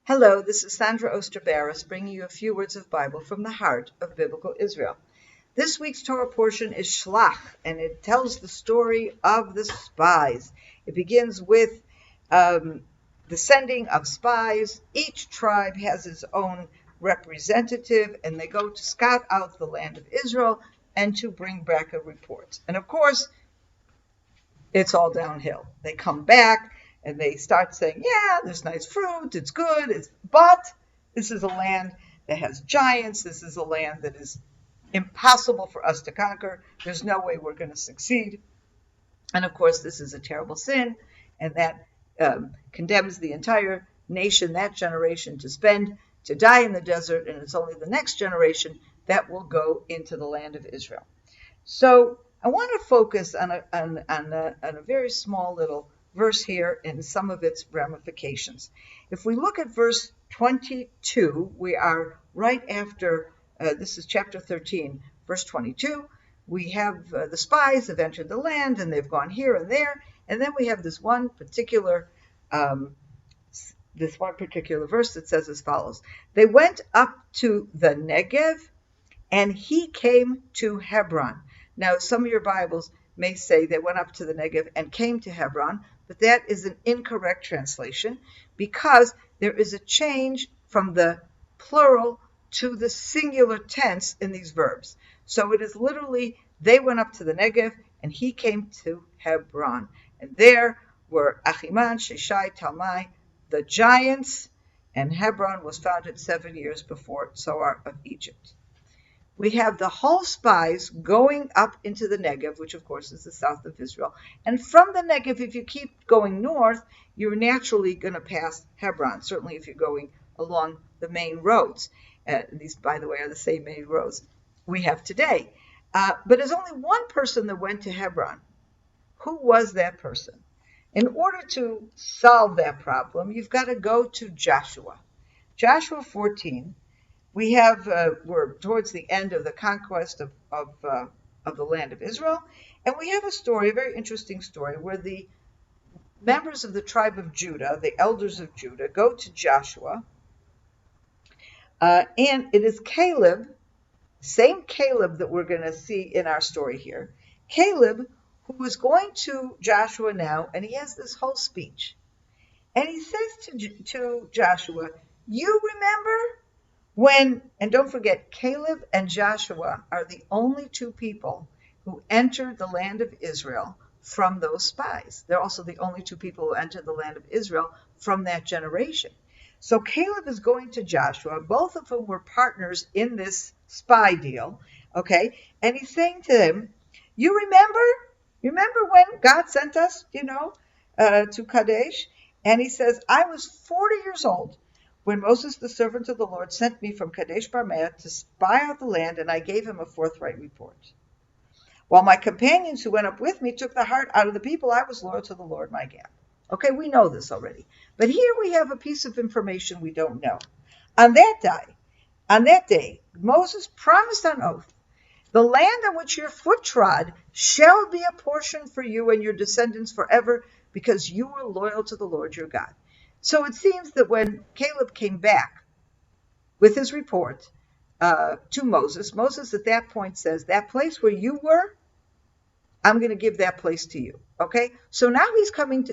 Hello, this is Sondra Oster Baras, bringing you a few words of Bible from the heart of Biblical Israel. This week's Torah portion is Shelach, and it tells the story of the spies. It begins with the sending of spies. Each tribe has its own representative, and they go to scout out the land of Israel and to bring back a report. And of course, it's all downhill. They come back and they start saying, yeah, there's nice fruit, it's good, but this is a land that has giants, this is a land that is impossible for us to conquer, there's no way we're going to succeed. And of course, this is a terrible sin, and that condemns the entire nation, that generation, to die in the desert, and it's only the next generation that will go into the land of Israel. So I want to focus on a very small little verse here and some of its ramifications. If we look at verse 22, we are right after, this is chapter 13, verse 22. We have the spies have entered the land and they've gone here and there. And then we have this one particular verse that says as follows. They went up to the Negev and he came to Hebron. Now, some of your Bibles may say they went up to the Negev and came to Hebron, but that is an incorrect translation because there is a change from the plural to the singular tense in these verbs. So it is literally, they went up to the Negev and he came to Hebron. And there were Achiman, Sheshai, Talmai, the giants, and Hebron was founded 7 years before Zoar of Egypt. We have the whole spies going up into the Negev, which of course is the south of Israel. And from the Negev, if you keep going north, you're naturally going to pass Hebron, certainly if you're going along the main roads. These, by the way, are the same main roads we have today. But there's only one person that went to Hebron. Who was that person? In order to solve that problem, you've got to go to Joshua. Joshua 14. We're towards the end of the conquest of the land of Israel, and we have a very interesting story, where the members of the tribe of Judah, the elders of Judah, go to Joshua, and it is Caleb, same Caleb that we're going to see in our story here, Caleb, who is going to Joshua now, and he has this whole speech, and he says to Joshua, you remember and don't forget, Caleb and Joshua are the only two people who entered the land of Israel from those spies. They're also the only two people who entered the land of Israel from that generation. So Caleb is going to Joshua, both of whom were partners in this spy deal, okay? And he's saying to them, you remember when God sent us, to Kadesh? And he says, I was 40 years old when Moses, the servant of the Lord, sent me from Kadesh Barnea to spy out the land, and I gave him a forthright report. While my companions who went up with me took the heart out of the people, I was loyal to the Lord my God. Okay, we know this already. But here we have a piece of information we don't know. On that day, Moses promised on oath, the land on which your foot trod shall be a portion for you and your descendants forever, because you were loyal to the Lord your God. So it seems that when Caleb came back with his report to Moses, Moses at that point says, that place where you were, I'm going to give that place to you. Okay? So now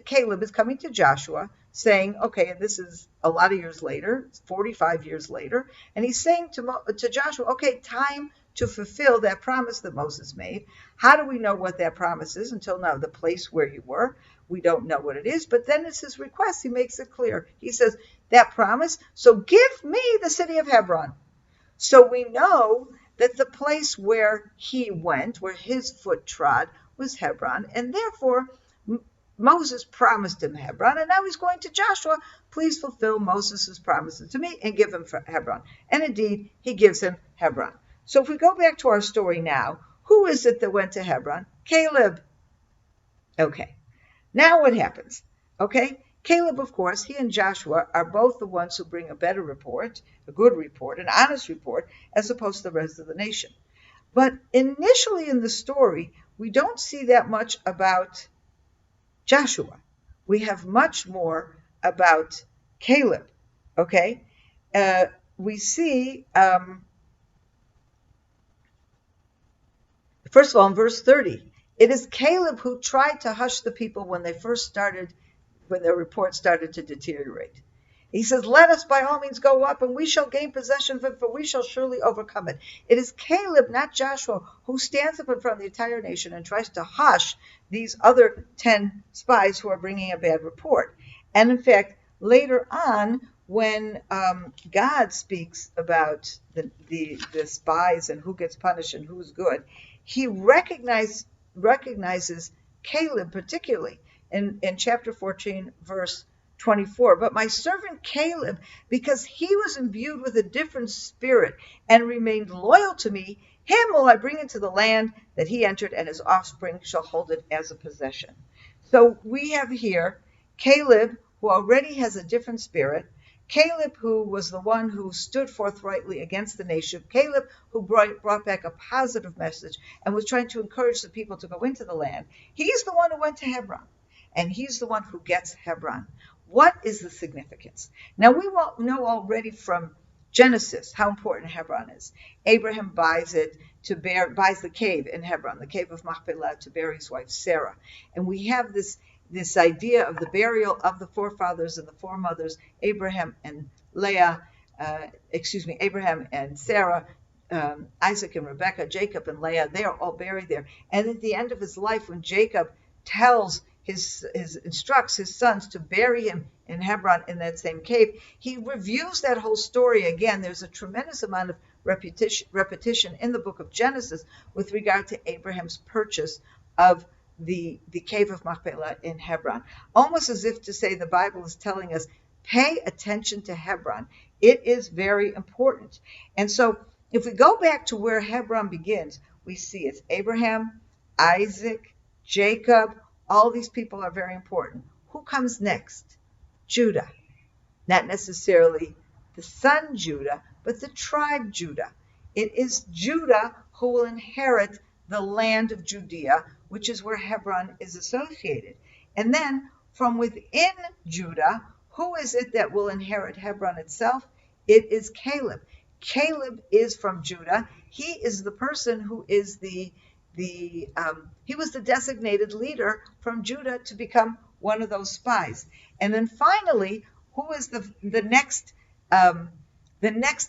Caleb is coming to Joshua saying, okay, this is a lot of years later, 45 years later, and he's saying to Joshua, okay, time to fulfill that promise that Moses made. How do we know what that promise is? Until now, the place where you were, we don't know what it is, but then it's his request. He makes it clear. He says, that promise, so give me the city of Hebron. So we know that the place where he went, where his foot trod, was Hebron, and therefore Moses promised him Hebron, and now he's going to Joshua, please fulfill Moses' promises to me and give him Hebron. And indeed, he gives him Hebron. So if we go back to our story now, who is it that went to Hebron? Caleb. Okay. Now what happens? Okay, Caleb, of course, he and Joshua are both the ones who bring a better report, a good report, an honest report, as opposed to the rest of the nation. But initially in the story, we don't see that much about Joshua. We have much more about Caleb. Okay, we see, first of all, in verse 30, it is Caleb who tried to hush the people when their report started to deteriorate. He says, let us by all means go up and we shall gain possession of it, for we shall surely overcome it. It is Caleb, not Joshua, who stands up in front of the entire nation and tries to hush these other 10 spies who are bringing a bad report. And in fact, later on, when God speaks about the spies and who gets punished and who's good, he recognizes Caleb particularly in chapter 14, verse 24. But my servant Caleb, because he was imbued with a different spirit and remained loyal to me, him will I bring into the land that he entered, and his offspring shall hold it as a possession. So we have here Caleb, who already has a different spirit, Caleb, who was the one who stood forthrightly against the nation, Caleb, who brought back a positive message and was trying to encourage the people to go into the land. He's the one who went to Hebron, and he's the one who gets Hebron. What is the significance? Now, we know already from Genesis how important Hebron is. Abraham buys the cave in Hebron, the cave of Machpelah, to bury his wife Sarah. And we have this idea of the burial of the forefathers and the foremothers, Abraham and Sarah, Isaac and Rebekah, Jacob and Leah. They are all buried there. And at the end of his life, when Jacob instructs his sons to bury him in Hebron in that same cave, he reviews that whole story again. There's a tremendous amount of repetition in the book of Genesis with regard to Abraham's purchase of the cave of Machpelah in Hebron. Almost as if to say the Bible is telling us, pay attention to Hebron. It is very important. And so if we go back to where Hebron begins, we see it's Abraham, Isaac, Jacob. All these people are very important. Who comes next? Judah. Not necessarily the son Judah, but the tribe Judah. It is Judah who will inherit the land of Judea, which is where Hebron is associated. And then from within Judah, who is it that will inherit Hebron itself? It is Caleb. Caleb is from Judah. He is the person who is he was the designated leader from Judah to become one of those spies. And then finally, who is the next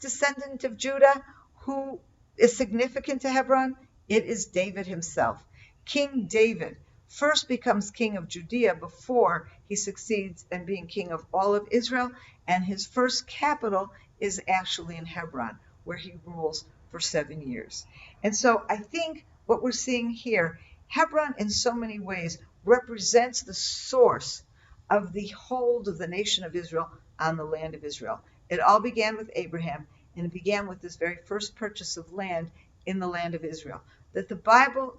descendant of Judah who is significant to Hebron? It is David himself. King David first becomes king of Judea before he succeeds in being king of all of Israel, and his first capital is actually in Hebron, where he rules for 7 years. And so I think what we're seeing here, Hebron in so many ways represents the source of the hold of the nation of Israel on the land of Israel. It all began with Abraham, and it began with this very first purchase of land in the land of Israel, that the Bible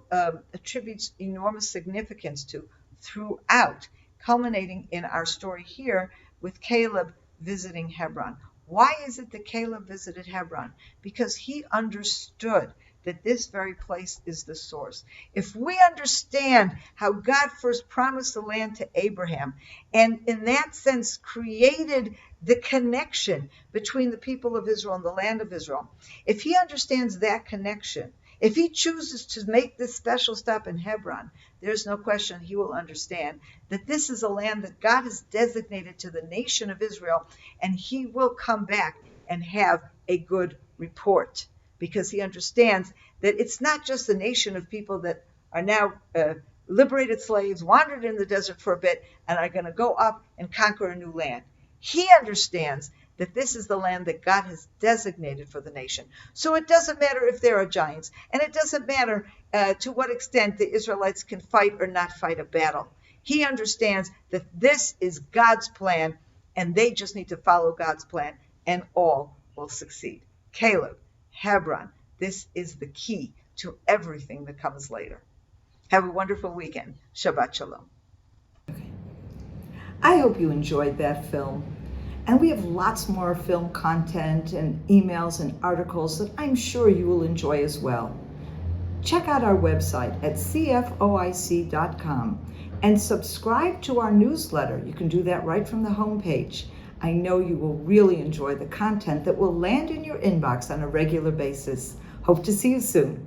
attributes enormous significance to throughout, culminating in our story here with Caleb visiting Hebron. Why is it that Caleb visited Hebron? Because he understood that this very place is the source. If we understand how God first promised the land to Abraham, and in that sense created the connection between the people of Israel and the land of Israel, if he understands that connection, if he chooses to make this special stop in Hebron, there's no question he will understand that this is a land that God has designated to the nation of Israel, and he will come back and have a good report, because he understands that it's not just a nation of people that are now liberated slaves, wandered in the desert for a bit, and are going to go up and conquer a new land. He understands that this is the land that God has designated for the nation. So it doesn't matter if there are giants, and it doesn't matter to what extent the Israelites can fight or not fight a battle. He understands that this is God's plan, and they just need to follow God's plan, and all will succeed. Caleb, Hebron, this is the key to everything that comes later. Have a wonderful weekend. Shabbat Shalom. I hope you enjoyed that film. And we have lots more film content and emails and articles that I'm sure you will enjoy as well. Check out our website at CFOIC.com and subscribe to our newsletter. You can do that right from the homepage. I know you will really enjoy the content that will land in your inbox on a regular basis. Hope to see you soon.